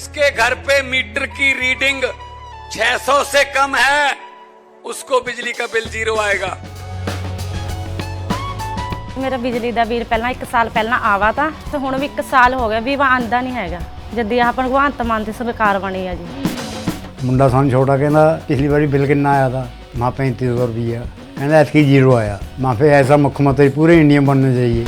जिसके घर पे मीटर की रीडिंग 600 से कम है उसको बिजली का बिल 0 आएगा। मेरा बिजली ਦਾ ਬਿੱਲ ਪਹਿਲਾਂ 1 ਸਾਲ ਪਹਿਲਾਂ ਆਵਾ ਤਾਂ ਤੇ ਹੁਣ ਵੀ 1 ਸਾਲ ਹੋ ਗਿਆ ਵੀ ਆਂਦਾ ਨਹੀਂ ਹੈਗਾ ਜਦ ਆਹ ਭਗਵੰਤ ਮਾਨ ਦੀ ਸਰਕਾਰ ਬਣੀ ਆ ਜੀ। ਮੁੰਡਾ ਸਾਨੂੰ ਛੋਟਾ ਕਹਿੰਦਾ ਪਿਛਲੀ ਵਾਰੀ ਬਿੱਲ ਕਿੰਨਾ ਆਇਆ ਤਾਂ ਮਾਂ 3500 ਰੁਪਈਆ ਕਹਿੰਦਾ ਐਤਕੀ 0 ਆਇਆ। ਮਾਂ ਫੇ ਐਸਾ ਮੁੱਖ ਮੰਤਰੀ ਪੂਰੇ ਇੰਡੀਆ बनना चाहिए।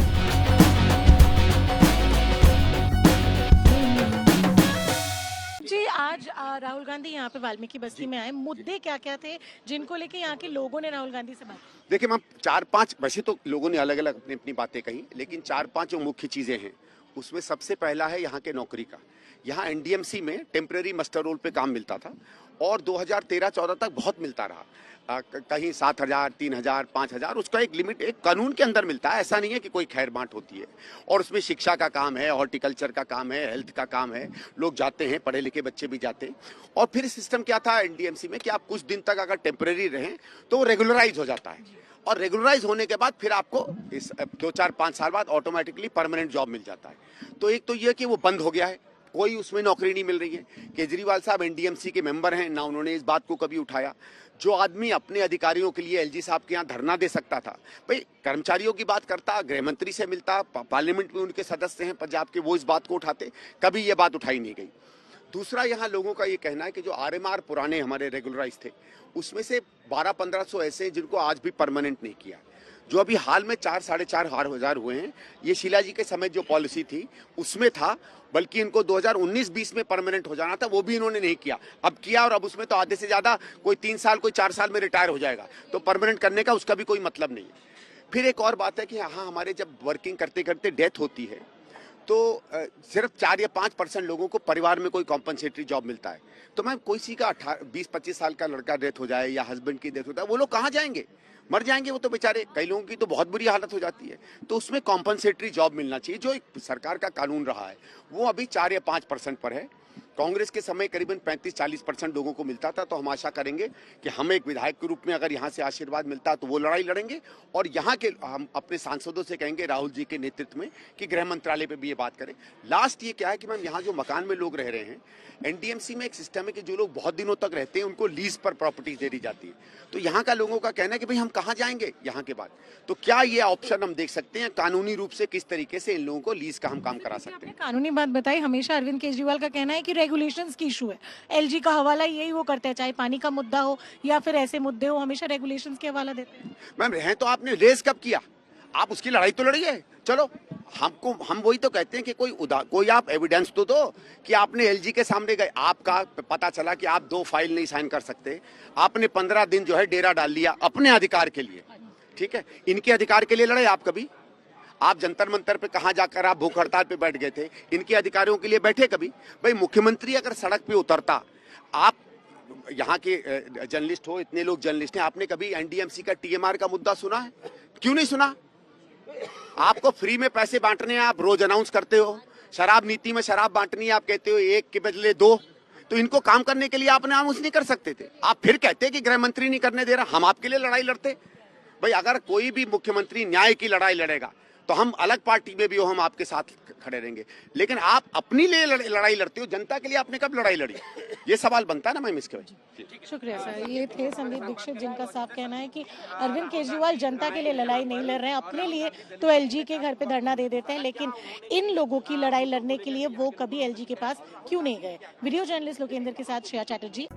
आज राहुल गांधी यहाँ पे वाल्मीकि बस्ती में आए, मुद्दे क्या क्या थे जिनको लेके यहाँ के लोगों ने राहुल गांधी से बात की? देखिए मैम, 4-5 वैसे तो लोगों ने अलग अलग अपनी अपनी बातें कही, लेकिन 4-5 जो मुख्य चीजें हैं उसमें सबसे पहला है यहाँ के नौकरी का। यहाँ एनडीएमसी में टेम्परेरी मास्टर रोल पे काम मिलता था और 2013-14 तक बहुत मिलता रहा। कहीं 7,000, 3,000, 5,000, उसका एक लिमिट एक कानून के अंदर मिलता है। ऐसा नहीं है कि कोई खैर बांट होती है। और उसमें शिक्षा का काम है, हॉर्टिकल्चर का काम है, हेल्थ का काम है, लोग जाते हैं, पढ़े लिखे बच्चे भी जाते हैं। और फिर सिस्टम क्या था एनडीएमसी में कि आप कुछ दिन तक अगर टेम्परेरी रहें तो वो रेगुलराइज हो जाता है और रेगुलराइज होने के बाद फिर आपको इस 2-4-5 साल बाद ऑटोमेटिकली परमानेंट जॉब मिल जाता है। तो एक तो ये कि वो बंद हो गया है, कोई उसमें नौकरी नहीं मिल रही है। केजरीवाल साहब एनडीएमसी के मेंबर हैं, ना उन्होंने इस बात को कभी उठाया। जो आदमी अपने अधिकारियों के लिए एलजी साहब के यहाँ धरना दे सकता था, भाई कर्मचारियों की बात करता, गृह मंत्री से मिलता, पार्लियामेंट में उनके सदस्य हैं पंजाब के, वो इस बात को उठाते, कभी ये बात उठाई नहीं गई। दूसरा यहाँ लोगों का ये कहना है कि जो आरएमआर पुराने हमारे रेगुलराइज थे उसमें से 1200-1500 ऐसे हैं जिनको आज भी परमानेंट नहीं किया। जो अभी हाल में 4-4,500 हुए हैं, ये शीला जी के समय जो पॉलिसी थी उसमें था, बल्कि इनको 2019-20 में परमानेंट हो जाना था, वो भी इन्होंने नहीं किया। अब किया और अब उसमें तो आधे से ज्यादा कोई 3 साल कोई 4 साल में रिटायर हो जाएगा, तो परमानेंट करने का उसका भी कोई मतलब नहीं है। फिर एक और बात है कि यहाँ हमारे जब वर्किंग करते करते डेथ होती है तो सिर्फ 4 या 5% लोगों को परिवार में कोई कॉम्पनसेटरी जॉब मिलता है। तो मैं कोई सी का 20-25 साल का लड़का डेथ हो जाए या हस्बैंड की डेथ होता है, वो लोग कहाँ जाएंगे? मर जाएंगे वो तो बेचारे। कई लोगों की तो बहुत बुरी हालत हो जाती है। तो उसमें कॉम्पनसेटरी जॉब मिलना चाहिए, जो एक सरकार का कानून रहा है वो अभी 4 या 5% पर है। कांग्रेस के समय करीबन 35-40% लोगों को मिलता था। तो हम आशा करेंगे कि हम एक विधायक के रूप में अगर यहाँ से आशीर्वाद मिलता है तो वो लड़ाई लड़ेंगे और यहाँ के हम अपने सांसदों से कहेंगे राहुल जी के नेतृत्व में कि गृह मंत्रालय पे भी ये बात करें। लास्ट ये क्या है कि मैम, यहाँ जो मकान में लोग रह रहे हैं, एनडीएमसी में एक सिस्टम है कि जो लोग बहुत दिनों तक रहते हैं उनको लीज पर प्रॉपर्टी दे दी जाती है। तो यहाँ का लोगों का कहना है कि भाई हम कहाँ जाएंगे यहाँ के बाद? तो क्या ये ऑप्शन हम देख सकते हैं कानूनी रूप से किस तरीके से इन लोगों को लीज का हम काम करा सकते हैं? कानूनी बात बताई। हमेशा अरविंद केजरीवाल का कहना है कि रेगुलेशंस की इशू है, एलजी का हवाला यही वो करते हैं, चाहे पानी का मुद्दा हो या फिर ऐसे मुद्दे हो, हमेशा रेगुलेशंस के हवाला देते हैं। मैम हैं तो आपने रेस कब किया? आप उसकी लड़ाई तो लड़िए। चलो हम वही तो कहते हैं कि कोई आप एविडेंस तो दो कि आपने एलजी के सामने गए, आपका पता चला कि आप 2 फाइल नहीं साइन कर सकते, आपने 15 दिन जो है डेरा डाल लिया अपने अधिकार के लिए, ठीक है? इनके अधिकार के लिए लड़े आप कभी? आप जंतर मंतर पे कहाँ जाकर आप भूख हड़ताल पे बैठ गए थे? इनके अधिकारियों के लिए बैठे कभी? भाई मुख्यमंत्री अगर सड़क पे उतरता, आप यहाँ के जर्नलिस्ट हो, इतने लोग जर्नलिस्ट हैं, आपने कभी एनडीएमसी का टीएमआर का मुद्दा सुना है? क्यों नहीं सुना? आपको फ्री में पैसे बांटने हैं, आप रोज अनाउंस करते हो। शराब नीति में शराब बांटनी है, आप कहते हो 1 के बदले 2। तो इनको काम करने के लिए आप अनाउंस नहीं कर सकते थे। आप फिर कहते कि गृह मंत्री नहीं करने दे रहा, हम आपके लिए लड़ाई लड़ते। भाई अगर कोई भी मुख्यमंत्री न्याय की लड़ाई लड़ेगा तो हम अलग पार्टी में भी हो, हम आपके साथ खड़े रहेंगे। लेकिन आप अपनी लिए लड़ाई लड़ते हो, जनता के लिए आपने कब लड़ाई लड़ी? ये सवाल बनता है ना मैम इसके वजह। शुक्रिया सर। ये थे संदीप दीक्षित, जिनका साफ कहना है कि अरविंद केजरीवाल जनता के लिए लड़ाई नहीं लड़ रहे हैं, अपने लिए तो एलजी के घर पे धरना दे देते हैं, लेकिन इन लोगों की लड़ाई लड़ने के लिए वो कभी एलजी के पास क्यों नहीं गए? वीडियो जर्नलिस्ट लोकेंद्र के साथ श्रेया चैटर्जी।